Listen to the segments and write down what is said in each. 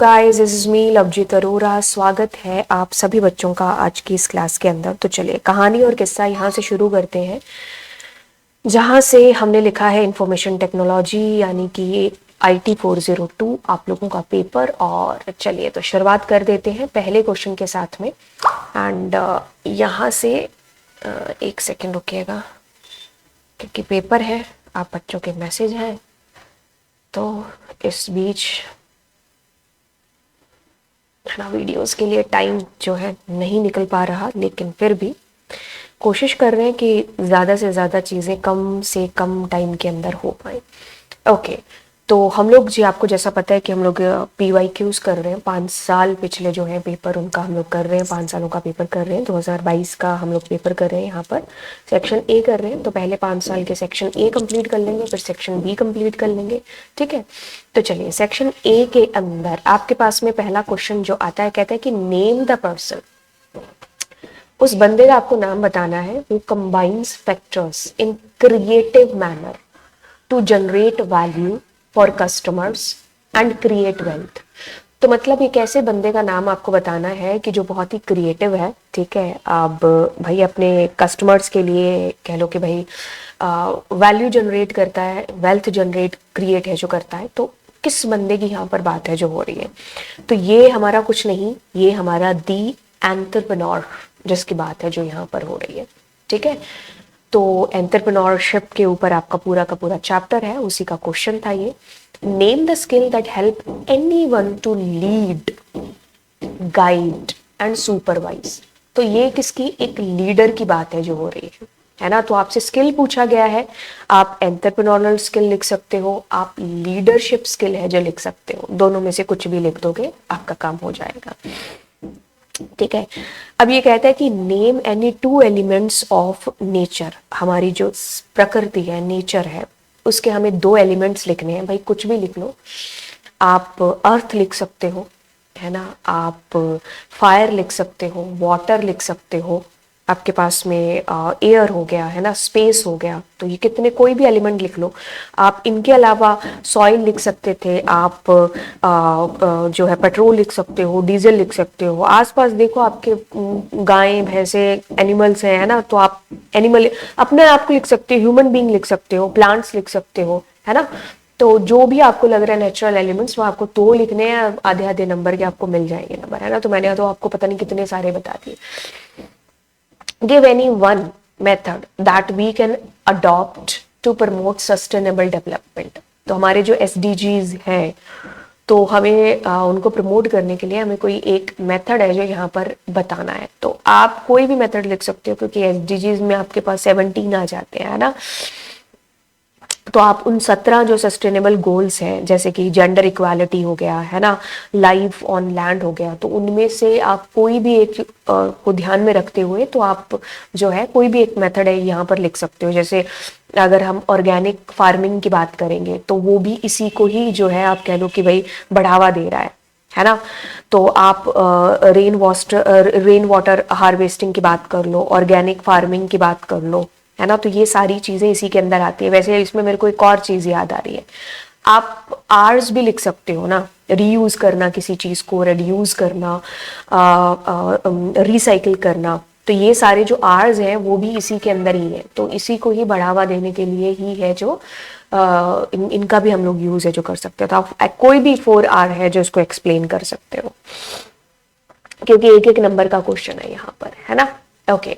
Guys, this is me Lovejeet Arora. स्वागत है आप सभी बच्चों का आज की इस क्लास के अंदर। तो चलिए कहानी और किस्सा यहाँ से शुरू करते हैं, जहाँ से हमने लिखा है इंफॉर्मेशन टेक्नोलॉजी यानी कि IT 402 आप लोगों का पेपर। और चलिए तो शुरुआत कर देते हैं पहले क्वेश्चन के साथ में। एंड यहाँ से एक सेकेंड रुकिएगा क्योंकि पेपर है, आप बच्चों के मैसेज हैं, तो इस बीच है ना वीडियोस के लिए टाइम जो है नहीं निकल पा रहा, लेकिन फिर भी कोशिश कर रहे हैं कि ज़्यादा से ज़्यादा चीज़ें कम से कम टाइम के अंदर हो पाए। ओके, तो हम लोग जी आपको जैसा पता है कि हम लोग PYQs कर रहे हैं। 5 साल पिछले जो है पेपर उनका हम लोग कर रहे हैं, 5 सालों का पेपर कर रहे हैं। 2022 का हम लोग पेपर कर रहे हैं, यहाँ पर सेक्शन A कर रहे हैं। तो पहले 5 साल के सेक्शन A कंप्लीट कर लेंगे, फिर सेक्शन B कंप्लीट कर लेंगे, ठीक है। तो चलिए सेक्शन A के अंदर आपके पास में पहला क्वेश्चन जो आता है, कहता है कि नेम द पर्सन। उस बंदे का आपको नाम बताना है who combines factors in creative manner to generate value for customers and create wealth। तो मतलब एक ऐसे बंदे का नाम आपको बताना है कि जो बहुत ही क्रिएटिव है, ठीक है। अब भाई अपने कस्टमर्स के लिए कह लो कि भाई वैल्यू जनरेट करता है, वेल्थ जनरेट क्रिएट है जो करता है। तो किस बंदे की यहाँ पर बात है जो हो रही है? तो ये हमारा कुछ नहीं, ये हमारा दी एंटरप्रेन्योर जिसकी बात है जो यहाँ पर हो रही है, ठीक है। तो एंटरप्रेन्योरशिप के ऊपर आपका पूरा का पूरा चैप्टर है, उसी का क्वेश्चन था ये। Name the skill that help anyone to lead, guide and supervise. तो ये किसकी, एक लीडर की बात है जो हो रही है ना। तो आपसे स्किल पूछा गया है, आप एंटरप्रेन्योरल स्किल लिख सकते हो, आप लीडरशिप स्किल है जो लिख सकते हो। दोनों में से कुछ भी लिख दोगे आपका काम हो जाएगा, ठीक है। अब ये कहता है कि name any 2 elements of nature. हमारी जो प्रकृति है, नेचर है, उसके हमें 2 एलिमेंट्स लिखने हैं। भाई कुछ भी लिख लो, आप अर्थ लिख सकते हो, है ना, आप फायर लिख सकते हो, वाटर लिख सकते हो, आपके पास में एयर हो गया, है ना, स्पेस हो गया। तो ये कितने, कोई भी एलिमेंट लिख लो आप। इनके अलावा सॉइल लिख सकते थे आप, जो है पेट्रोल लिख सकते हो, डीजल लिख सकते हो। आसपास देखो आपके गायें भैंसे एनिमल्स हैं, है ना, तो आप एनिमल अपने आप को लिख सकते हो, ह्यूमन बीइंग लिख सकते हो, प्लांट्स लिख सकते हो, है ना। तो जो भी आपको लग रहा है नेचुरल एलिमेंट्स, वो आपको 2 लिखने हैं, आधे आधे नंबर के आपको मिल जाएंगे नंबर, है ना। तो मैंने तो आपको पता नहीं कितने सारे बता दिए। Give any one method that we can adopt to promote sustainable development। तो हमारे जो SDGs हैं, तो हमें उनको प्रमोट करने के लिए हमें कोई एक मेथड है जो यहाँ पर बताना है। तो आप कोई भी मेथड लिख सकते हो क्योंकि SDGs में आपके पास 17 आ जाते हैं, है ना। तो आप उन 17 जो सस्टेनेबल गोल्स हैं, जैसे कि जेंडर इक्वालिटी हो गया, है ना, लाइफ ऑन लैंड हो गया, तो उनमें से आप कोई भी एक को ध्यान में रखते हुए तो आप जो है कोई भी एक मेथड है यहाँ पर लिख सकते हो। जैसे अगर हम ऑर्गेनिक फार्मिंग की बात करेंगे तो वो भी इसी को ही जो है आप कह लो कि भाई बढ़ावा दे रहा है ना। तो आप रेन वाटर हार्वेस्टिंग की बात कर लो, ऑर्गेनिक फार्मिंग की बात कर लो, है ना। तो ये सारी चीजें इसी के अंदर आती है। वैसे इसमें मेरे को एक और चीज याद आ रही है, आप आर्स भी लिख सकते हो ना, रीयूज करना किसी चीज को, रिड्यूस करना, रिसाइकिल करना। तो ये सारे जो आर्स हैं वो भी इसी के अंदर ही है। तो इसी को ही बढ़ावा देने के लिए ही है जो इनका भी हम लोग यूज है जो कर सकते हो। तो आप कोई भी 4R है जो इसको एक्सप्लेन कर सकते हो, क्योंकि एक एक नंबर का क्वेश्चन है यहाँ पर, है ना। ओके,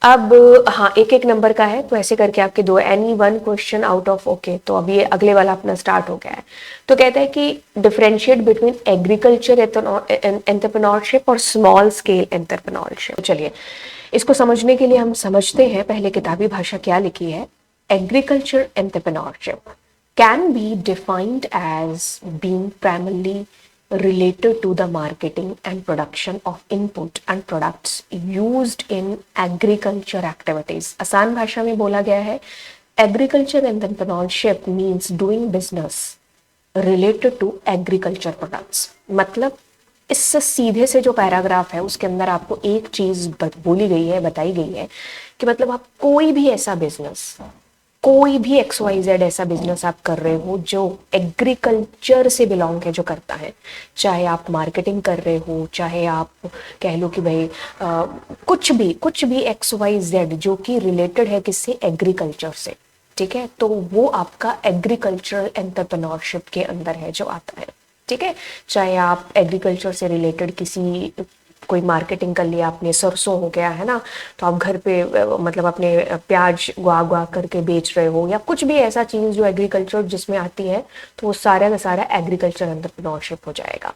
अब हाँ एक एक नंबर का है, तो ऐसे करके आपके 2 any 1 question out of. Okay, तो अब ये अगले वाला अपना स्टार्ट हो गया है। तो कहता है कि डिफरेंशिएट बिटवीन एग्रीकल्चर एंटरप्रेन्योरशिप और स्मॉल स्केल एंटरप्रेन्योरशिप। चलिए इसको समझने के लिए हम समझते हैं पहले किताबी भाषा क्या लिखी है। Agriculture entrepreneurship can be defined as being primarily related to the marketing and production of input and products used in agriculture activities। आसान भाषा में बोला गया है, agriculture entrepreneurship means doing business related to agriculture products। मतलब इससे सीधे से जो पैराग्राफ है उसके अंदर आपको एक चीज बोली गई है, बताई गई है कि मतलब आप कोई भी ऐसा बिजनेस, कोई भी XYZ ऐसा बिजनेस आप कर रहे हो जो एग्रीकल्चर से बिलोंग है, जो करता है, चाहे आप मार्केटिंग कर रहे हो, चाहे आप कह लो कि भाई कुछ भी XYZ जो कि रिलेटेड है किससे, एग्रीकल्चर से, ठीक है, तो वो आपका एग्रीकल्चरल एंटरप्रेन्योरशिप के अंदर है जो आता है, ठीक है। चाहे आप एग्रीकल्चर से रिलेटेड किसी कोई मार्केटिंग कर लिया आपने, सरसों हो गया है ना, तो आप घर पे मतलब अपने प्याज गुआ करके बेच रहे हो, या कुछ भी ऐसा चीज़ जो एग्रीकल्चर जिसमें आती है, तो वो सारा का सारा एग्रीकल्चर एंटरप्रेन्योरशिप हो जाएगा।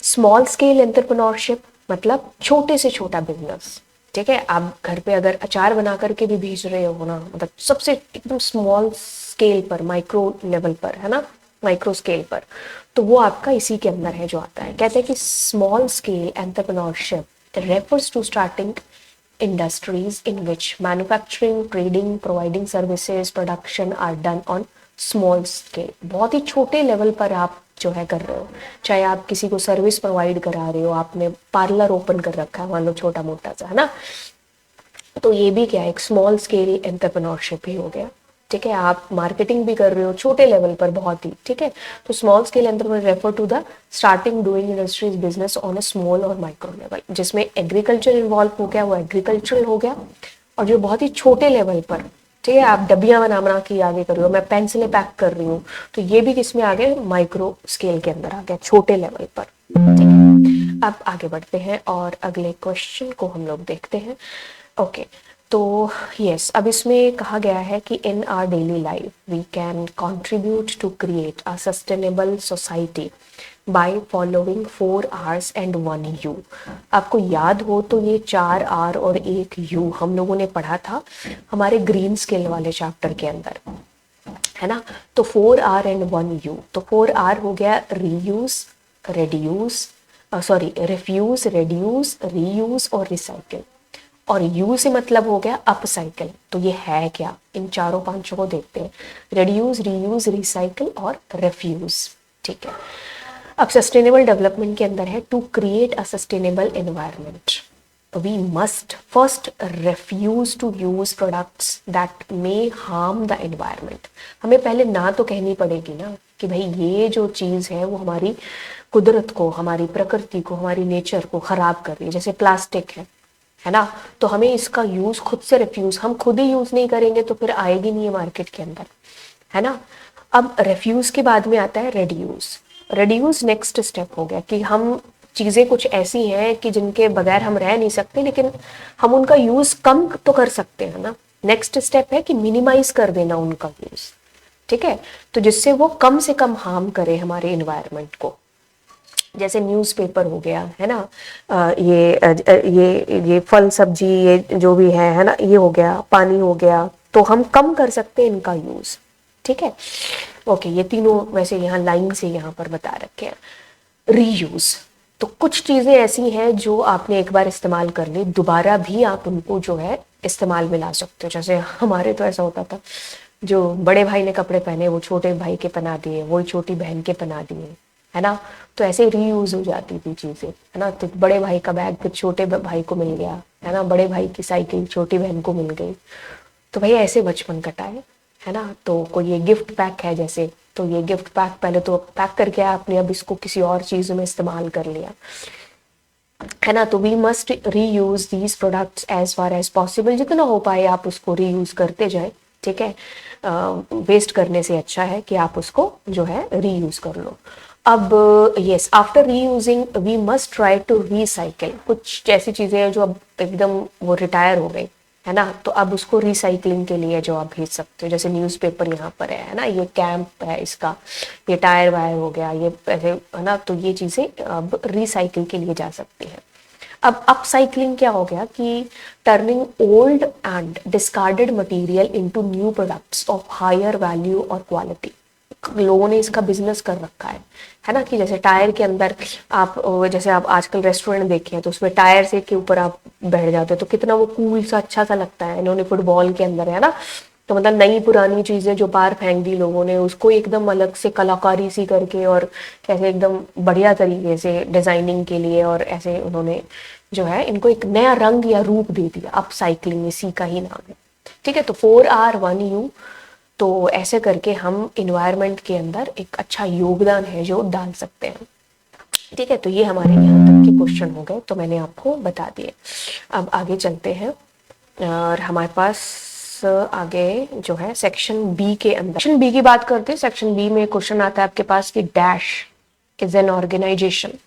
स्मॉल स्केल एंटरप्रेन्योरशिप मतलब छोटे से छोटा बिजनेस, ठीक है। आप घर पे अगर अचार बना करके भी बेच रहे हो ना, मतलब सबसे एकदम स्मॉल स्केल पर, माइक्रो लेवल पर, है ना, माइक्रो स्केल पर, तो वो आपका इसी के अंदर है जो आता है। कहते हैं कि small scale entrepreneurship refers to starting industries in which manufacturing, trading, providing services, production are done on small scale। बहुत ही छोटे लेवल पर आप जो है कर रहे हो, चाहे आप किसी को सर्विस प्रोवाइड करा रहे हो, आपने पार्लर ओपन कर रखा है मान लो छोटा मोटा सा, है ना, तो ये भी क्या है, एक स्मॉल स्केल एंटरप्रेन्योरशिप ही हो गया, ठीक है। आप मार्केटिंग भी कर रहे हो छोटे लेवल पर बहुत ही, ठीक है, तो small scale entrepreneur refer to the starting doing industries business on a small और माइक्रो लेवल, जिसमें एग्रीकल्चर इन्वॉल्व हो गया वो एग्रीकल्चरल हो गया, और जो बहुत ही छोटे लेवल पर, ठीक है, आप डब्बियां बना बना के आगे कर रहे हो, मैं पेंसिलें पैक कर रही हूँ, तो ये भी किसमें आ गया, माइक्रो स्केल के अंदर आ गया, छोटे लेवल पर, ठीक है। अब आगे बढ़ते हैं और अगले क्वेश्चन को हम लोग देखते हैं। ओके, तो यस, अब इसमें कहा गया है कि in our daily life we can contribute to create a sustainable society by following 4 R's and 1 U। आपको याद हो तो ये 4 R और 1 U हम लोगों ने पढ़ा था हमारे ग्रीन स्किल वाले चैप्टर के अंदर, है ना। तो 4 R एंड 1 U, तो 4 R हो गया reuse, reduce, sorry refuse, reduce, reuse और रिसाइकिल, और यू से मतलब हो गया अपसाइकिल। तो ये है क्या, इन चारों पांचों को देखते हैं, रेड्यूस, रीयूज, रिसाइकिल और रिफ्यूज, ठीक है। अब सस्टेनेबल डेवलपमेंट के अंदर है to create a sustainable environment we must first refuse to use products that may harm the environment. हमें पहले ना तो कहनी पड़ेगी ना कि भाई ये जो चीज़ है वो हमारी कुदरत को, हमारी प्रकृति को, हमारी नेचर को ख़राब कर रही है, जैसे प्लास्टिक है ना, तो हमें इसका यूज खुद से रिफ्यूज, हम खुद ही यूज नहीं करेंगे तो फिर आएगी नहीं है मार्केट के अंदर, है ना। अब रिफ्यूज के बाद में आता है रेड्यूस। रेड्यूस नेक्स्ट स्टेप हो गया कि हम चीज़ें कुछ ऐसी हैं कि जिनके बगैर हम रह नहीं सकते, लेकिन हम उनका यूज कम तो कर सकते हैं ना। नेक्स्ट स्टेप है कि मिनिमाइज कर देना उनका यूज, ठीक है, तो जिससे वो कम से कम हार्म करे हमारे इन्वायरमेंट को। जैसे न्यूज़पेपर हो गया, है ना, ये फल सब्जी, ये जो भी है ना, ये हो गया, पानी हो गया, तो हम कम कर सकते हैं इनका यूज़, ठीक है। ओके, ये तीनों वैसे यहाँ लाइन से यहाँ पर बता रखे हैं। रीयूज़, तो कुछ चीज़ें ऐसी हैं जो आपने एक बार इस्तेमाल कर ली, दोबारा भी आप उनको जो है इस्तेमाल में ला सकते हो। जैसे हमारे तो ऐसा होता था, जो बड़े भाई ने कपड़े पहने वो छोटे भाई के पहना दिए, वही छोटी बहन के पहना दिए, है ना, तो ऐसे रीयूज हो जाती थी चीज़ें, है ना। तो बड़े भाई का बैग फिर छोटे भाई को मिल गया, है ना, बड़े भाई की साइकिल छोटी बहन को मिल गई, तो भाई ऐसे बचपन कटाए, है ना। तो कोई ये गिफ्ट पैक है जैसे, तो ये गिफ्ट पैक पहले तो पैक करके आपने अब इसको किसी और चीज़ में इस्तेमाल कर लिया, है ना। तो we must reuse these products as far as possible, जितना हो पाए आप उसको री यूज करते जाए, ठीक है। वेस्ट करने से अच्छा है कि आप उसको जो है री यूज कर लो। अब yes, after reusing we must try to recycle. कुछ ऐसी चीज़ें हैं जो अब एकदम वो रिटायर हो गई, है ना, तो अब उसको रिसाइकलिंग के लिए जो आप भेज सकते हो, जैसे न्यूज़पेपर यहाँ पर है ना, ये कैंप है इसका, ये टायर वायर हो गया, ये ऐसे, है ना, तो ये चीज़ें अब रिसाइकिल के लिए जा सकती हैं। अब अपसाइक्लिंग क्या हो गया कि turning old and discarded material into new products of higher value और क्वालिटी। लोगों ने इसका बिजनेस कर रखा है ना, कि जैसे टायर के अंदर आप, जैसे आप आजकल रेस्टोरेंट देखे हैं तो उसमें टायर से के ऊपर आप बैठ जाते हो तो कितना वो कूल सा अच्छा सा लगता है। इन्होंने फुटबॉल के अंदर, है ना, तो मतलब नई पुरानी चीज़ें जो बाहर फेंक दी लोगों ने, उसको एकदम अलग से कलाकारी सी करके और कैसे एकदम बढ़िया तरीके से डिजाइनिंग के लिए, और ऐसे उन्होंने जो है इनको एक नया रंग या रूप दे दिया। अपसाइक्लिंग इसी का ही नाम है, ठीक है। तो 4 R 1 U तो ऐसे करके हम इन्वायरमेंट के अंदर एक अच्छा योगदान है जो डाल सकते हैं। ठीक है, तो ये हमारे यहाँ तक के क्वेश्चन हो गए, तो मैंने आपको बता दिए। अब आगे चलते हैं और हमारे पास आगे जो है सेक्शन बी के अंदर, सेक्शन बी की बात करते हैं। सेक्शन बी में क्वेश्चन आता है आपके पास कि dash is an organisation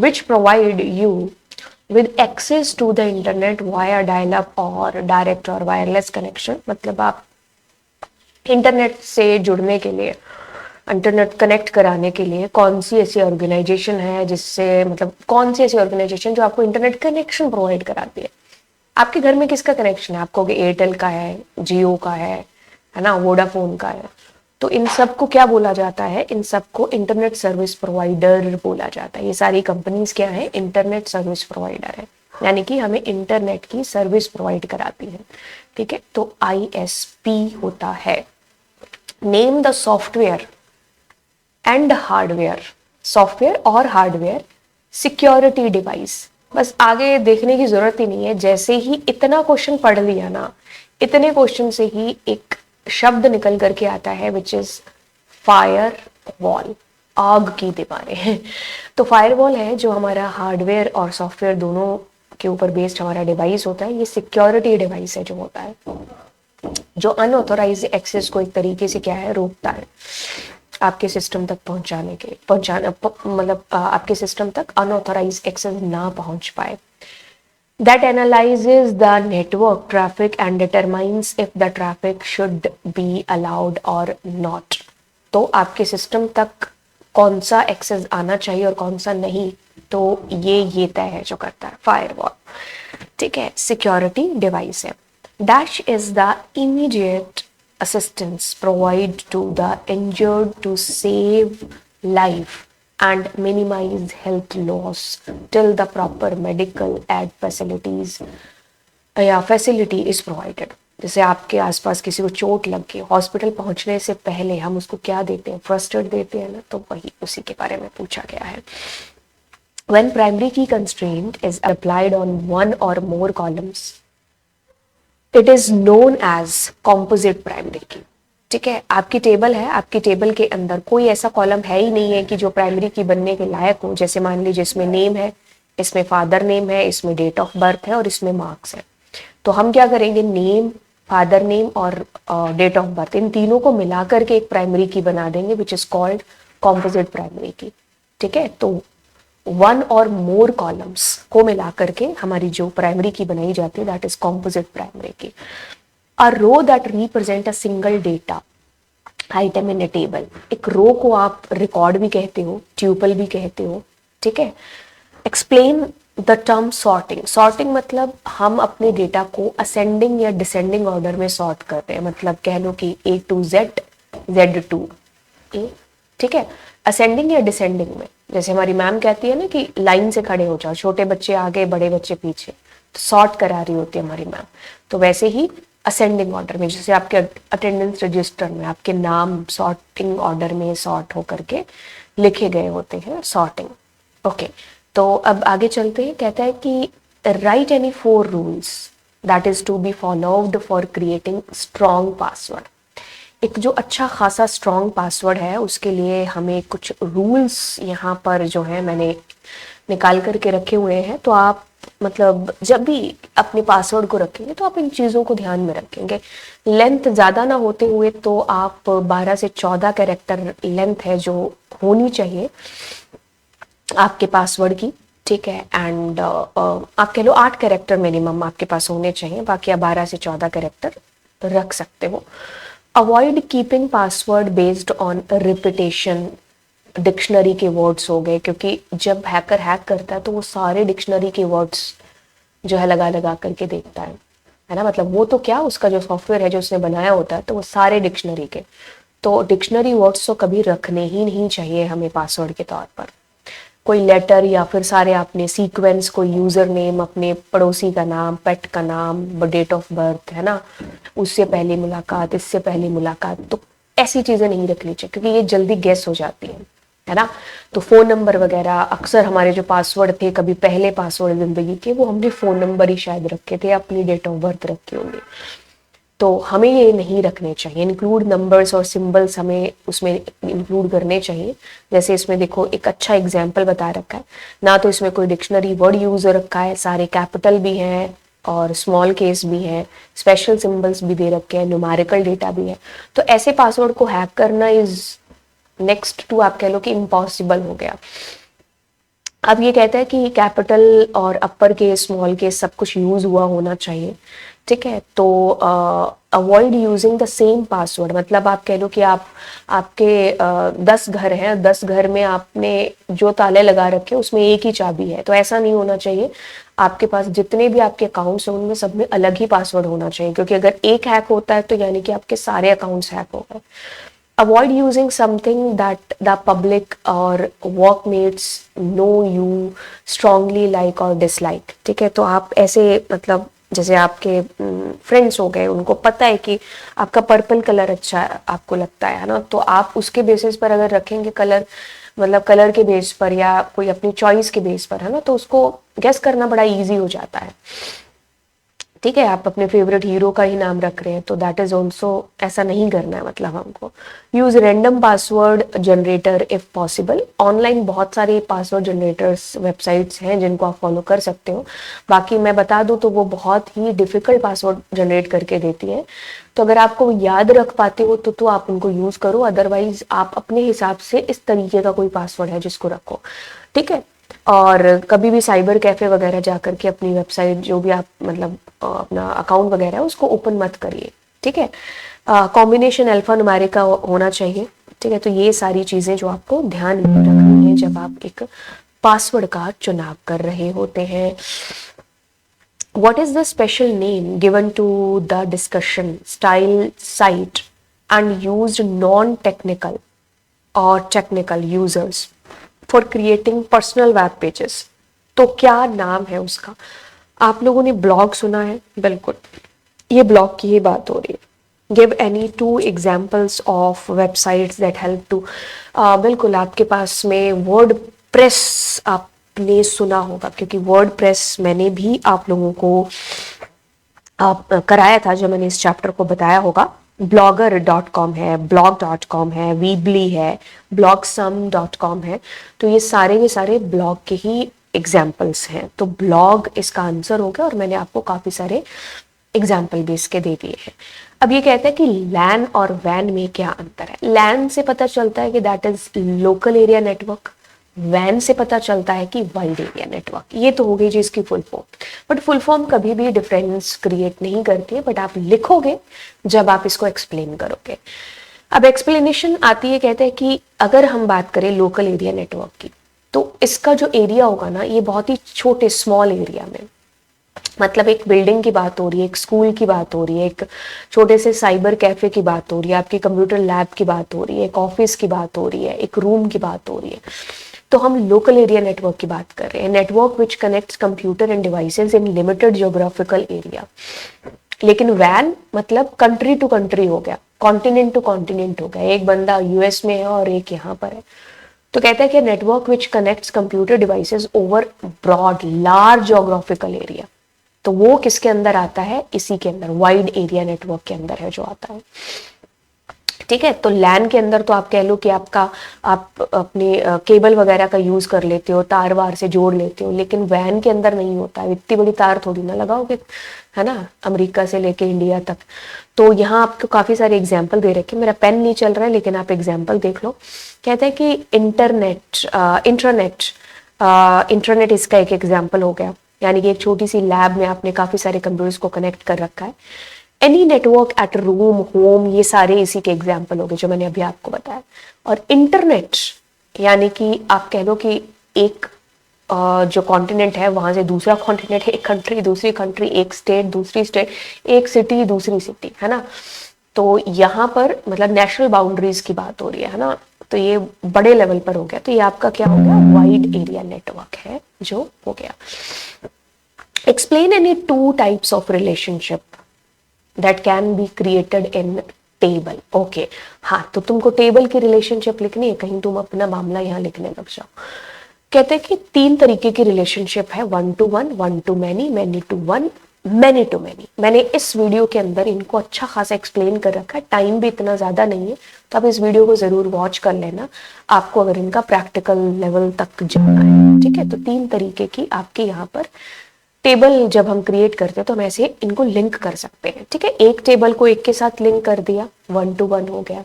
which provide you with access to the internet via dial-up or direct or wireless connection। मतलब आप इंटरनेट से जुड़ने के लिए, इंटरनेट कनेक्ट कराने के लिए कौन सी ऐसी ऑर्गेनाइजेशन है जिससे, मतलब कौन सी ऐसी ऑर्गेनाइजेशन जो आपको इंटरनेट कनेक्शन प्रोवाइड कराती है। आपके घर में किसका कनेक्शन है? आपको एयरटेल का है, जियो का है ना, वोडाफोन का है। तो इन सब को क्या बोला जाता है? इन सब को इंटरनेट सर्विस प्रोवाइडर बोला जाता है। ये सारी कंपनीज क्या है? इंटरनेट सर्विस प्रोवाइडर है, यानी कि हमें इंटरनेट की सर्विस प्रोवाइड कराती है। ठीक है, तो ISP होता है। Name the software and hardware, software और हार्डवेयर सिक्योरिटी डिवाइस। बस आगे देखने की जरूरत ही नहीं है, जैसे ही इतना क्वेश्चन पढ़ लिया ना, इतने क्वेश्चन से ही एक शब्द निकल करके आता है विच इज फायर वॉल, आग की दीवारें। तो फायरवॉल है जो हमारा हार्डवेयर और सॉफ्टवेयर दोनों के ऊपर बेस्ड हमारा डिवाइस होता है। ये सिक्योरिटी डिवाइस है जो होता है, जो अनऑथोराइज एक्सेस को एक तरीके से क्या है, रोकता है आपके सिस्टम तक मतलब आपके सिस्टम तक अनऑथोराइज एक्सेस ना पहुंच पाए। That analyzes the network traffic and determines if the traffic should be allowed or not। तो आपके सिस्टम तक कौन सा एक्सेस आना चाहिए और कौन सा नहीं, तो ये तय है जो करता है फायरवॉल। ठीक है, सिक्योरिटी डिवाइस है। Dash is the immediate assistance provide to the injured to save life and minimize health loss till the proper medical aid facilities या facility is provided। जैसे आपके आसपास किसी को चोट लग गई, हॉस्पिटल पहुंचने से पहले हम उसको क्या देते हैं? फर्स्ट एड देते हैं ना, तो वही उसी के बारे में पूछा गया है। When primary key constraint is applied on one or more columns, it is known as composite primary key. ठीक है, आपकी टेबल है, आपकी टेबल के अंदर कोई ऐसा कॉलम है ही नहीं है कि जो प्राइमरी की बनने के लायक हो। जैसे मान लीजिए इसमें नेम है, इसमें फादर नेम है, इसमें डेट ऑफ बर्थ है और इसमें मार्क्स है। तो हम क्या करेंगे? नेम, फादर नेम और डेट ऑफ बर्थ, इन तीनों को मिलाकर के एक प्राइमरी की बना देंगे which is called composite primary key. ठीक है, तो वन और मोर कॉलम्स को मिलाकर के हमारी जो प्राइमरी की बनाई जाती है that is composite primary key. A row that represent a single data item in a table. एक रो को आप रिकॉर्ड भी कहते हो, ट्यूपल भी कहते हो। ठीक है, explain the term sorting. Sorting मतलब हम अपने डेटा को असेंडिंग या डिसेंडिंग ऑर्डर में सॉर्ट करते हैं। मतलब कह लो कि A to Z, Z to A। ठीक है, असेंडिंग या डिसेंडिंग में, जैसे हमारी मैम कहती है ना कि लाइन से खड़े हो जाओ, छोटे बच्चे आगे बड़े बच्चे पीछे, तो सॉर्ट करा रही होती है हमारी मैम। तो वैसे ही असेंडिंग ऑर्डर में, जैसे आपके अटेंडेंस रजिस्टर में आपके नाम सॉर्टिंग ऑर्डर में सॉर्ट होकर के लिखे गए होते हैं, सॉर्टिंग। ओके, तो अब आगे चलते हैं। कहता है कि write any 4 rules that is to be followed for creating strong password. एक जो अच्छा खासा स्ट्रॉन्ग पासवर्ड है उसके लिए हमें कुछ रूल्स यहाँ पर जो है मैंने निकाल करके रखे हुए हैं। तो आप मतलब जब भी अपने पासवर्ड को रखेंगे तो आप इन चीज़ों को ध्यान में रखेंगे। लेंथ ज़्यादा ना होते हुए तो आप 12 से 14 कैरेक्टर लेंथ है जो होनी चाहिए आपके पासवर्ड की। ठीक है, एंड आप कह लो 8 कैरेक्टर मिनिमम आपके पास होने चाहिए, बाकी आप 12 से 14 कैरेक्टर रख सकते हो। Avoid keeping password based on repetition. Dictionary के वर्ड्स हो गए, क्योंकि जब हैकर हैक करता है तो वो सारे डिक्शनरी के वर्ड्स जो है लगा लगा करके देखता है ना। मतलब वो तो क्या, उसका जो सॉफ्टवेयर है जो उसने बनाया होता है तो वो सारे डिक्शनरी के, तो डिक्शनरी वर्ड्स तो कभी रखने ही नहीं चाहिए हमें पासवर्ड के तौर पर। कोई लेटर या फिर सारे आपने सीक्वेंस, कोई यूजर नेम, अपने पड़ोसी का नाम, पेट का नाम, डेट ऑफ बर्थ है ना, उससे पहली मुलाकात, इससे पहली मुलाकात, तो ऐसी चीजें नहीं रखनी चाहिए क्योंकि ये जल्दी गेस हो जाती है ना। तो फोन नंबर वगैरह, अक्सर हमारे जो पासवर्ड थे कभी पहले पासवर्ड जिंदगी के वो हमने फोन नंबर ही शायद रखे थे, अपनी डेट ऑफ बर्थ रखी होंगी। तो हमें ये नहीं रखने चाहिए। इंक्लूड नंबर्स और सिंबल्स हमें उसमें इंक्लूड करने चाहिए। जैसे इसमें देखो एक अच्छा एग्जाम्पल बता रखा है, ना तो इसमें कोई डिक्शनरी वर्ड यूज हो रखा है, सारे कैपिटल भी हैं और स्मॉल केस भी हैं, स्पेशल सिंबल्स भी दे रखे हैं, न्यूमेरिकल डेटा भी है। तो ऐसे पासवर्ड को हैक करना इज नेक्स्ट टू, आप कह लो कि इम्पॉसिबल हो गया। अब ये कहता है कि कैपिटल और अपर केस स्मॉल केस सब कुछ यूज हुआ होना चाहिए, ठीक है। तो avoid using the same password, मतलब आप कह लो कि आपके 10 घर हैं, 10 घर में आपने जो ताले लगा रखे उसमें एक ही चाबी है, तो ऐसा नहीं होना चाहिए। आपके पास जितने भी आपके अकाउंट्स हैं उनमें सब में अलग ही पासवर्ड होना चाहिए, क्योंकि अगर एक हैक होता है तो यानी कि आपके सारे अकाउंट्स हैक हो गए। Avoid using something that the public or workmates know you strongly like or dislike, ठीक है। तो आप ऐसे मतलब जैसे आपके फ्रेंड्स हो गए, उनको पता है कि आपका पर्पल कलर अच्छा आपको लगता है ना, तो आप उसके बेसिस पर अगर रखेंगे कलर, मतलब कलर के बेस पर या कोई अपनी चॉइस के बेस पर, है ना, तो उसको गेस करना बड़ा इजी हो जाता है, ठीक है। आप अपने फेवरेट हीरो का ही नाम रख रहे हैं तो दैट इज ऑल्सो, ऐसा नहीं करना है। मतलब हमको use random password generator if possible. Online बहुत सारे पासवर्ड जनरेटर्स वेबसाइट्स हैं जिनको आप फॉलो कर सकते हो। बाकी मैं बता दूं तो वो बहुत ही डिफिकल्ट पासवर्ड जनरेट करके देती है, तो अगर आपको याद रख पाते हो तो आप उनको यूज करो, अदरवाइज आप अपने हिसाब से इस तरीके का कोई पासवर्ड है जिसको रखो, ठीक है। और कभी भी साइबर कैफे वगैरह जाकर के अपनी वेबसाइट जो भी आप मतलब अपना अकाउंट वगैरह है उसको ओपन मत करिए, ठीक है। कॉम्बिनेशन अल्फा न्यूमेरिक का होना चाहिए, ठीक है। तो ये सारी चीजें जो आपको ध्यान में रखनी है जब आप एक पासवर्ड का चुनाव कर रहे होते हैं। What is the special name given to the discussion style site and used non-technical or technical users for creating personal web pages? तो क्या नाम है उसका? आप लोगों ने ब्लॉग सुना है, बिल्कुल ये ब्लॉग की ही बात हो रही है। Give any 2 examples of websites that help to, बिल्कुल आपके पास में वर्ड प्रेस आपने सुना होगा, क्योंकि वर्ड प्रेस मैंने भी आप लोगों को कराया था जब मैंने इस चैप्टर को बताया होगा। blogger.com है, blog.com है, weebly है, blogsum.com है, तो ये सारे के सारे ब्लॉग के ही एग्जाम्पल्स हैं। तो ब्लॉग इसका आंसर हो गया और मैंने आपको काफी सारे एग्जाम्पल बेस के दे दिए हैं। अब ये कहता है कि लैन और वैन में क्या अंतर है। लैन से पता चलता है कि that is local area network, वैन से पता चलता है कि वाइड एरिया नेटवर्क। ये तो हो गई जी इसकी full form, but full form कभी भी डिफरेंस क्रिएट नहीं करती है, बट आप लिखोगे जब आप इसको एक्सप्लेन करोगे। अब एक्सप्लेनेशन आती है, कहते हैं कि अगर हम बात करें लोकल एरिया नेटवर्क की, तो इसका जो एरिया होगा ना, ये बहुत ही छोटे स्मॉल एरिया में, मतलब एक बिल्डिंग की बात हो रही है, एक स्कूल की बात हो रही है, एक छोटे से साइबर कैफे की बात हो रही है, आपकी कंप्यूटर लैब की बात हो रही है, एक ऑफिस की बात हो रही है, एक रूम की बात हो रही है, तो हम लोकल एरिया नेटवर्क की बात कर रहे हैं। Network which connects computer end devices in limited geographical area. लेकिन वैन मतलब कंट्री टू कंट्री हो गया, कॉन्टिनेंट टू कॉन्टिनेंट हो गया, एक बंदा यूएस में है और एक यहाँ पर है। तो कहता है कि network which connects computer devices over broad large geographical area, तो वो किसके अंदर आता है, इसी के अंदर वाइड एरिया नेटवर्क के अंदर है जो आता है, ठीक है। तो लैन के अंदर तो आप कह लो कि आप अपने केबल वगैरह का यूज कर लेते हो, तार वार से जोड़ लेते हो, लेकिन वैन के अंदर नहीं होता है, इतनी बड़ी तार थोड़ी ना लगाओगे, है ना, अमेरिका से लेके इंडिया तक। तो यहाँ आपको काफी सारे एग्जाम्पल दे रखे, मेरा पेन नहीं चल रहा है लेकिन आप एग्जाम्पल देख लो। कहते हैं कि इंटरनेट इसका एक एग्जाम्पल हो गया, यानी कि एक छोटी सी लैब में आपने काफी सारे कंप्यूटर्स को कनेक्ट कर रखा है। Any network at room home, ये सारे इसी के एग्जाम्पल हो गए जो मैंने अभी आपको बताया। और इंटरनेट यानी कि आप कह लो कि एक जो कॉन्टिनेंट है वहां से दूसरा कॉन्टिनेंट, एक कंट्री दूसरी कंट्री, एक स्टेट दूसरी स्टेट, एक सिटी दूसरी सिटी, है ना। तो यहाँ पर मतलब नेशनल बाउंड्रीज की बात हो रही है ना, तो ये बड़े लेवल पर हो गया। तो ये आपका क्या हो गया, वाइड एरिया नेटवर्क है जो हो गया। Explain any 2 types of relationship that can be created in table. Okay, हाँ, तो तुमको टेबल की रिलेशनशिप लिखनी है, कहीं तुम अपना मामला यहाँ लिखने लग जाओ। कहते हैं कि 3 तरीके की रिलेशनशिप है, 1 to 1, 1 to many, many to 1, many to many. मैंने इस वीडियो के अंदर इनको अच्छा खासा एक्सप्लेन कर रखा है, टाइम भी इतना ज़्यादा नहीं है, तो आप इस वीडियो को ज़रूर वॉच कर लेना आपको अगर इनका प्रैक्टिकल लेवल तक जाना है। ठीक है, तो 3 तरीके की आपके यहाँ पर टेबल जब हम क्रिएट करते हैं तो हम ऐसे इनको लिंक कर सकते हैं। ठीक है, एक टेबल को एक के साथ लिंक कर दिया, 1 to 1 हो गया।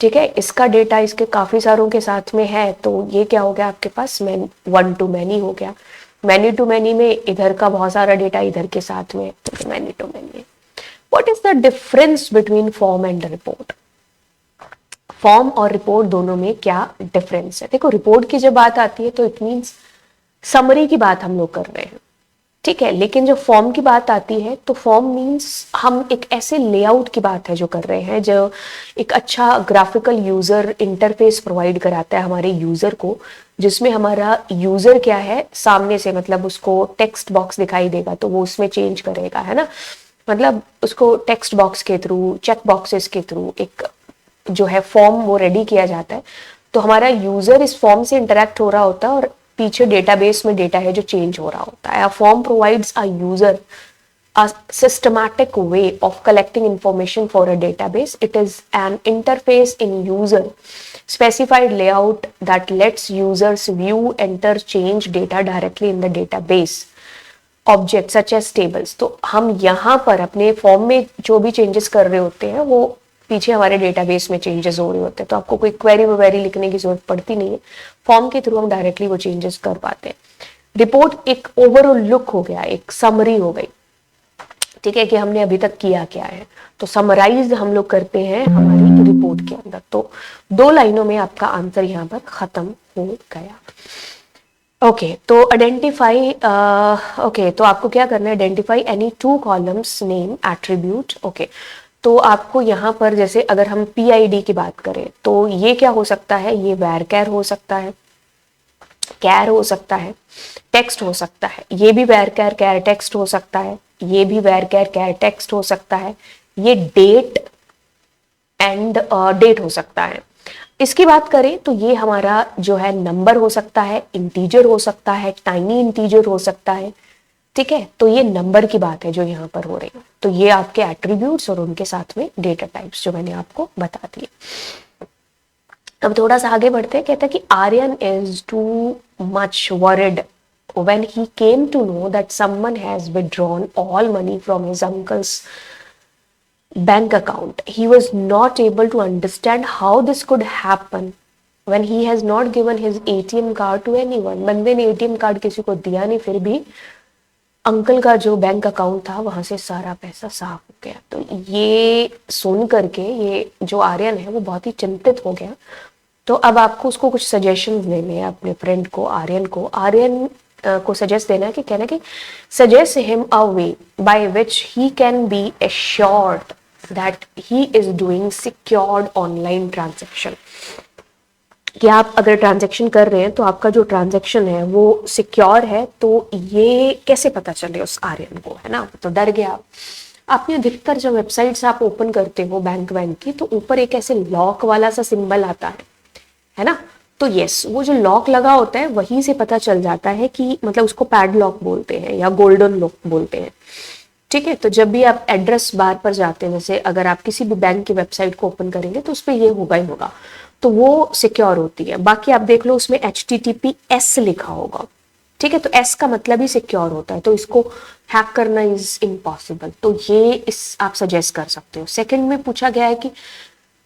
ठीक है, इसका डेटा इसके काफ़ी सारों के साथ में है, तो ये क्या हो गया आपके पास 1 to many हो गया। मैनी टू मैनी में इधर का बहुत सारा डेटा इधर के साथ में, तो many to many. What is the difference between form and report? Form और रिपोर्ट दोनों में क्या डिफरेंस है? देखो, रिपोर्ट की जब बात आती है तो इट मीन्स समरी की बात हम लोग कर रहे हैं। ठीक है, लेकिन जब फॉर्म की बात आती है तो फॉर्म मीन्स हम एक ऐसे लेआउट की बात है जो कर रहे हैं, जो एक अच्छा ग्राफिकल यूजर इंटरफेस प्रोवाइड कराता है हमारे यूजर को, जिसमें हमारा यूजर क्या है सामने से, मतलब उसको टेक्स्ट बॉक्स दिखाई देगा तो वो उसमें चेंज करेगा, है ना। मतलब उसको टेक्स्ट बॉक्स के थ्रू, चेक बॉक्सेस के थ्रू एक जो है फॉर्म वो रेडी किया जाता है। तो हमारा यूजर इस फॉर्म से इंटरेक्ट हो रहा होता है और पीछे डेटाबेस में डेटा है जो चेंज हो रहा होता है। A form provides a user a systematic way of collecting information for a database. It is an interface in user specified layout that lets users view, enter, change data directly in the database object such as tables. तो हम यहाँ पर अपने form में जो भी changes कर रहे होते हैं वो पीछे हमारे डेटाबेस में चेंजेस हो रहे होते हैं, तो आपको कोई क्वेरी वगैरी लिखने की जरूरत पड़ती नहीं है, फॉर्म के थ्रू हम डायरेक्टली वो चेंजेस कर पाते हैं। रिपोर्ट एक ओवरऑल लुक हो गया, एक समरी हो गई। ठीक है, कि हमने अभी तक किया क्या है, तो समराइज हम लोग करते हैं हमारी रिपोर्ट के अंदर। तो 2 लाइनों में आपका आंसर यहाँ पर खत्म हो गया। ओके, तो आइडेंटिफाई, ओके, तो आपको क्या करना है, identify any 2 columns name attribute. Okay, तो आपको यहाँ पर जैसे अगर हम PID की बात करें तो ये क्या हो सकता है, ये varchar हो सकता है, कैर हो सकता है, टेक्स्ट हो सकता है, ये भी varchar कैर टेक्स्ट हो सकता है, ये भी varchar कैर टेक्स्ट हो सकता है, ये डेट एंड डेट हो सकता है। इसकी बात करें तो ये हमारा जो है नंबर हो सकता है, इंटीजर हो सकता है, टाइनी इंटीजर हो सकता है। ठीक है, तो ये नंबर की बात है जो यहाँ पर हो रही है। तो ये आपके एट्रीब्यूट्स और उनके साथ में डेटा टाइप्स जो मैंने आपको बता दिए। अब थोड़ा सा आगे बढ़ते हैं, कहता है कि Aryan is too much worried when he came to know that someone has withdrawn all money from his uncle's bank account. He was not able to understand how this could happen when he has not given his ATM card to anyone. बंदे ने ATM card किसी को दिया नहीं, फिर भी uncle का जो बैंक अकाउंट था वहां से सारा पैसा साफ हो गया। तो ये सुन करके ये जो आर्यन है वो बहुत ही चिंतित हो गया। तो अब आपको उसको कुछ सजेशन देने हैं अपने फ्रेंड को, आर्यन को। आर्यन को सजेस्ट देना है कि कहना कि suggest him a way by which he can be assured that he is doing secured online transaction. कि आप अगर ट्रांजैक्शन कर रहे हैं तो आपका जो ट्रांजैक्शन है वो सिक्योर है। तो ये कैसे पता चले उस आर्यन को, है ना। तो डर गया। आपने अधिकतर जो वेबसाइट्स आप ओपन करते हो बैंक की, तो ऊपर एक ऐसे लॉक वाला सा सिंबल आता है ना। तो यस, वो जो लॉक लगा होता है वहीं से पता चल जाता है कि मतलब उसको पैड लॉक बोलते हैं या गोल्डन लॉक बोलते हैं। ठीक है, तो जब भी आप एड्रेस बार पर जाते हैं, जैसे अगर आप किसी भी बैंक की वेबसाइट को ओपन करेंगे तो उस पर ये होगा ही होगा, तो वो सिक्योर होती है। बाकी आप देख लो उसमें HTTPS लिखा होगा। ठीक है, तो S का मतलब ही सिक्योर होता है, तो इसको हैक करना इज इम्पॉसिबल। तो ये इस आप सजेस्ट कर सकते हो। सेकंड में पूछा गया है कि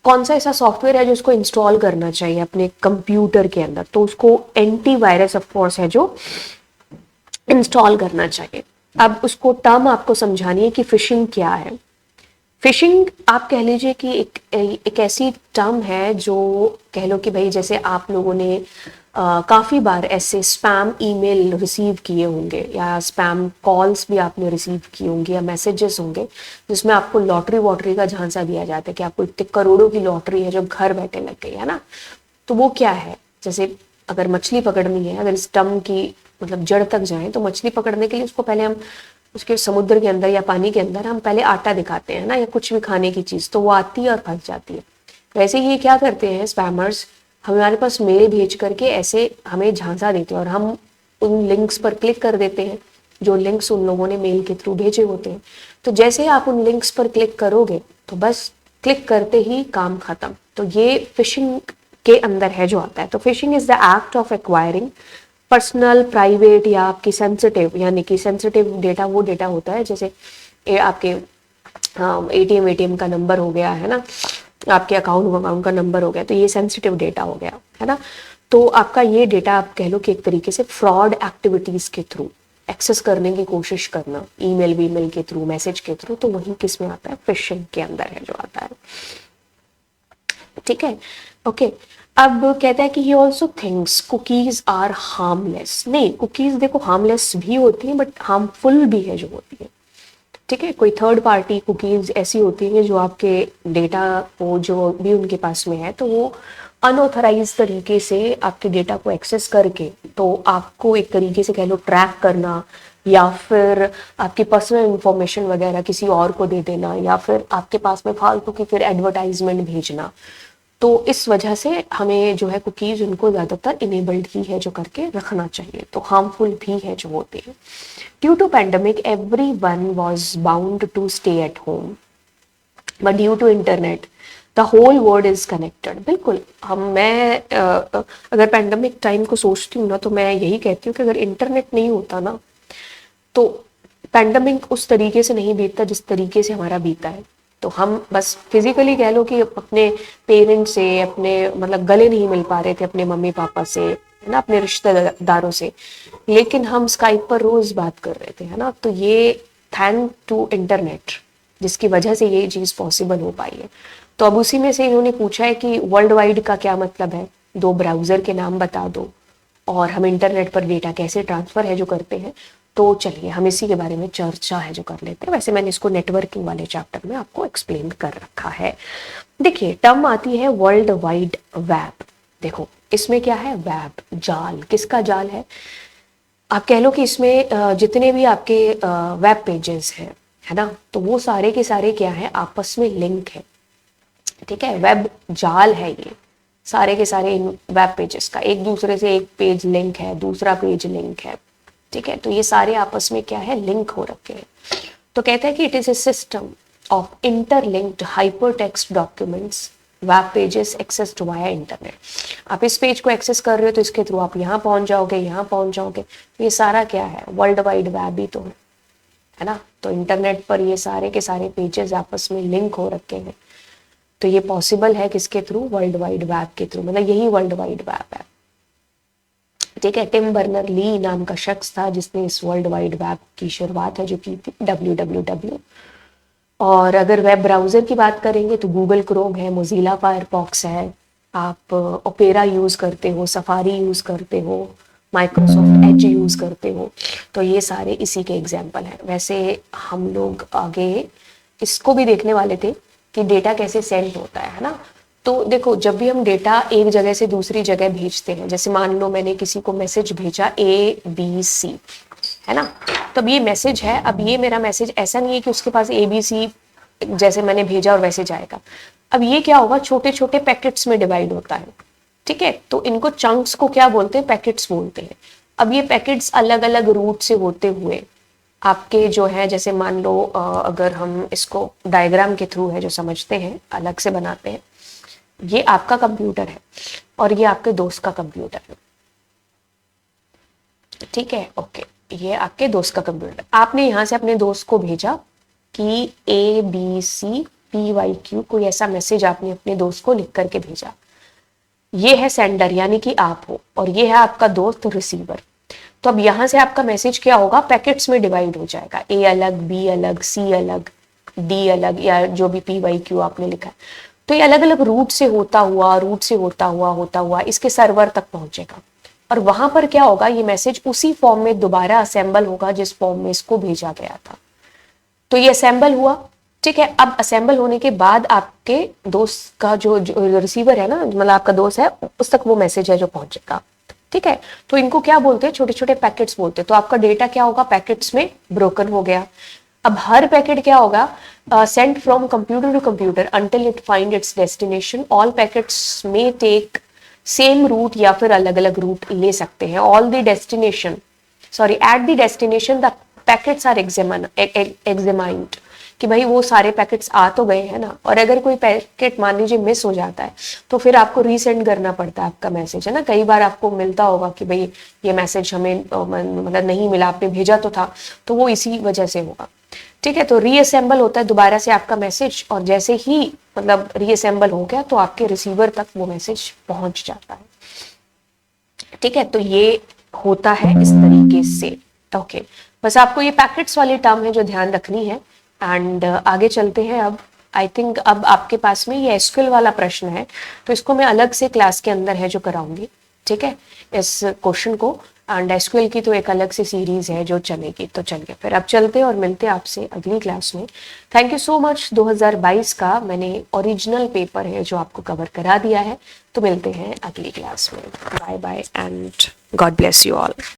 कौन सा ऐसा सॉफ्टवेयर है जो उसको इंस्टॉल करना चाहिए अपने कंप्यूटर के अंदर, तो उसको एंटीवायरस ऑफ कोर्स है जो इंस्टॉल करना चाहिए। अब उसको टर्म आपको समझानी है कि फिशिंग क्या है। फिशिंग आप कह लीजिए कि एक ऐसी टर्म है जो कह लो कि भाई जैसे आप लोगों ने काफ़ी बार ऐसे स्पैम ईमेल रिसीव किए होंगे या स्पैम कॉल्स भी आपने रिसीव किए होंगे या मैसेजेस होंगे जिसमें आपको लॉटरी वॉटरी का झांसा दिया जाता है कि आपको इतने करोड़ों की लॉटरी है जो घर बैठे लग गई, है ना। तो वो क्या है, जैसे अगर मछली पकड़नी है, अगर इस टर्म की मतलब जड़ तक जाएं तो मछली पकड़ने के लिए उसको पहले हम उसके समुद्र के अंदर या पानी के अंदर हम पहले आटा दिखाते हैं ना, या कुछ भी खाने की चीज़, तो वो आती है और फंस जाती है। वैसे ही क्या करते हैं स्पैमर्स, हमारे पास मेल भेज करके ऐसे हमें झांसा देते हैं और हम उन लिंक्स पर क्लिक कर देते हैं जो लिंक्स उन लोगों ने मेल के थ्रू भेजे होते हैं। तो जैसे ही आप उन लिंक्स पर क्लिक करोगे तो बस क्लिक करते ही काम खत्म। तो ये फिशिंग के अंदर है जो आता है। तो fishing is the act of acquiring personal, private या आपकी सेंसिटिव, यानी कि सेंसिटिव डेटा वो डेटा होता है जैसे आपके एटीएम का नंबर हो गया है ना, आपके अकाउंट का नंबर हो गया, तो ये सेंसिटिव डेटा हो गया है ना। तो आपका ये डेटा आप कह लो कि एक तरीके से फ्रॉड एक्टिविटीज के थ्रू एक्सेस करने की कोशिश करना, ईमेल वीमेल के थ्रू, मैसेज के थ्रू, तो वही किस में आता है, फिशिंग के अंदर है जो आता है। ठीक है, ओके। अब कहता है कि he also thinks cookies are harmless. नहीं, कुकीज देखो हार्मलेस भी होती है बट हार्मफुल भी है जो होती है। ठीक है, कोई थर्ड पार्टी कुकीज ऐसी होती हैं जो आपके डेटा को जो भी उनके पास में है तो वो अनऑथराइज तरीके से आपके डेटा को एक्सेस करके तो आपको एक तरीके से कह लो ट्रैक करना, या फिर आपकी पर्सनल इंफॉर्मेशन वगैरह किसी और को दे देना, या फिर आपके पास में फालतू की फिर एडवर्टाइजमेंट भेजना। तो इस वजह से हमें जो है कुकीज उनको ज़्यादातर इनेबल्ड ही है जो करके रखना चाहिए, तो हार्मफुल भी है जो होते हैं। Due to pandemic everyone was bound to stay at home but due to internet the whole world is connected. बिल्कुल, अगर पैंडमिक टाइम को सोचती हूँ ना तो मैं यही कहती हूँ कि अगर इंटरनेट नहीं होता ना तो पैंडमिक उस तरीके से नहीं बीतता जिस तरीके से हमारा बीता है। तो हम बस फिजिकली कह लो कि अपने पेरेंट्स से अपने मतलब गले नहीं मिल पा रहे थे अपने मम्मी पापा से, है ना, अपने रिश्तेदारों से, लेकिन हम स्काइप पर रोज बात कर रहे थे, है ना। तो ये थैंक टू इंटरनेट जिसकी वजह से ये चीज पॉसिबल हो पाई है। तो अब उसी में से इन्होंने पूछा है कि वर्ल्ड वाइड का क्या मतलब है, 2 ब्राउजर के नाम बता दो और हम इंटरनेट पर डेटा कैसे ट्रांसफर है जो करते हैं। तो चलिए हम इसी के बारे में चर्चा है जो कर लेते हैं। वैसे मैंने इसको नेटवर्किंग वाले चैप्टर में आपको एक्सप्लेन कर रखा है। देखिए टर्म आती है वर्ल्ड वाइड वेब। देखो इसमें क्या है, वेब, जाल। किसका जाल है, आप कह लो कि इसमें जितने भी आपके वेब पेजेस हैं, है ना, तो वो सारे के सारे क्या है, आपस में लिंक है। ठीक है, वेब जाल है ये, सारे के सारे इन वेब पेजेस का एक दूसरे से एक पेज लिंक है, दूसरा पेज लिंक है। ठीक है, तो ये सारे आपस में क्या है, लिंक हो रखे हैं। तो कहता है कि it is a system of interlinked hypertext documents web pages accessed via internet. आप इस पेज को एक्सेस कर रहे हो तो इसके थ्रू आप यहाँ पहुंच जाओगे, यहाँ पहुंच जाओगे। तो ये सारा क्या है, वर्ल्ड वाइड वेब ही तो है ना। तो इंटरनेट पर ये सारे के सारे पेजेस आपस में लिंक हो रखे हैं। तो ये पॉसिबल है किसके थ्रू, वर्ल्ड वाइड वेब के थ्रू, मतलब यही वर्ल्ड वाइड वेब है। ठीक है, टिम बर्नर ली नाम का शख्स था जिसने इस वर्ल्ड वाइड वेब की शुरुआत है जो की थी www। और अगर वेब ब्राउजर की बात करेंगे तो गूगल क्रोम है, मोजिला फायरफॉक्स है, आप ओपेरा यूज करते हो, सफारी यूज करते हो, माइक्रोसॉफ्ट एज यूज करते हो, तो ये सारे इसी के एग्जाम्पल हैं। वैसे हम लोग आगे इसको भी देखने वाले थे कि डेटा कैसे सेंड होता है ना। तो देखो जब भी हम डेटा एक जगह से दूसरी जगह भेजते हैं, जैसे मान लो मैंने किसी को मैसेज भेजा ABC, है ना, तब ये मैसेज है। अब ये मेरा मैसेज ऐसा नहीं है कि उसके पास ABC जैसे मैंने भेजा और वैसे जाएगा। अब ये क्या होगा, छोटे छोटे पैकेट्स में डिवाइड होता है। ठीक है, तो इनको चंक्स को क्या बोलते हैं, पैकेट्स बोलते हैं। अब ये पैकेट्स अलग अलग रूट से होते हुए आपके जो है, जैसे मान लो अगर हम इसको डायग्राम के थ्रू है जो समझते हैं, अलग से बनाते हैं, ये आपका कंप्यूटर है और ये आपके दोस्त का कंप्यूटर है। ठीक है, ओके, ये आपके दोस्त का कंप्यूटर। आपने यहाँ से अपने दोस्त को भेजा कि ABCPYQ, कोई ऐसा मैसेज आपने अपने दोस्त को लिख करके भेजा। ये है सेंडर यानी कि आप हो, और ये है आपका दोस्त रिसीवर। तो अब यहाँ से आपका मैसेज क्या होगा, पैकेट्स में डिवाइड हो जाएगा, A अलग, B अलग, C अलग, D अलग, या जो भी PYQ आपने लिखा है। तो ये अलग अलग रूट से होता हुआ इसके सर्वर तक पहुंचेगा, और वहां पर क्या होगा, ये मैसेज उसी फॉर्म में दोबारा असेंबल होगा जिस फॉर्म में इसको भेजा गया था। तो ये असेंबल हुआ। ठीक है, अब असेंबल होने के बाद आपके दोस्त का जो रिसीवर है ना, मतलब आपका दोस्त है, उस तक वो मैसेज है जो पहुंचेगा। ठीक है, तो इनको क्या बोलते हैं, छोटे छोटे पैकेट्स बोलते हैं। तो आपका डेटा क्या होगा, पैकेट्स में ब्रोकन हो गया। अब हर पैकेट क्या होगा, sent from computer to computer until it find its destination. All packets may take same route या फिर अलग अलग रूट ले सकते हैं। All the destination at the destination the packets are examined, कि भाई वो सारे पैकेट्स आ तो गए हैं ना, और अगर कोई पैकेट मान लीजिए मिस हो जाता है तो फिर आपको रीसेंड करना पड़ता है आपका मैसेज, है ना। कई बार आपको मिलता होगा कि भाई ये मैसेज हमें मतलब नहीं मिला, आपने भेजा तो था, तो वो इसी वजह से होगा, ठीक है। तो रीअसेंबल होता है दोबारा से आपका मैसेज, और जैसे ही मतलब रीअसेंबल हो गया तो आपके रिसीवर तक वो मैसेज पहुंच जाता है, ठीक है। तो ये होता है इस तरीके से, ओके। बस आपको ये पैकेट्स वाली टर्म है जो ध्यान रखनी है। एंड आगे चलते हैं। अब आई थिंक अब आपके पास में ये एसक्यूएल वाला प्रश्न है, तो इसको मैं अलग से क्लास के अंदर है जो कराऊंगी, ठीक है, इस क्वेश्चन को। एंड एसक्यूएल की तो एक अलग से सीरीज है जो चलेगी। तो चलिए फिर अब चलते हैं और मिलते हैं आपसे अगली क्लास में। Thank you so much. 2022 का मैंने ओरिजिनल पेपर है जो आपको कवर करा दिया है। तो मिलते हैं अगली क्लास में। Bye bye and God bless you all.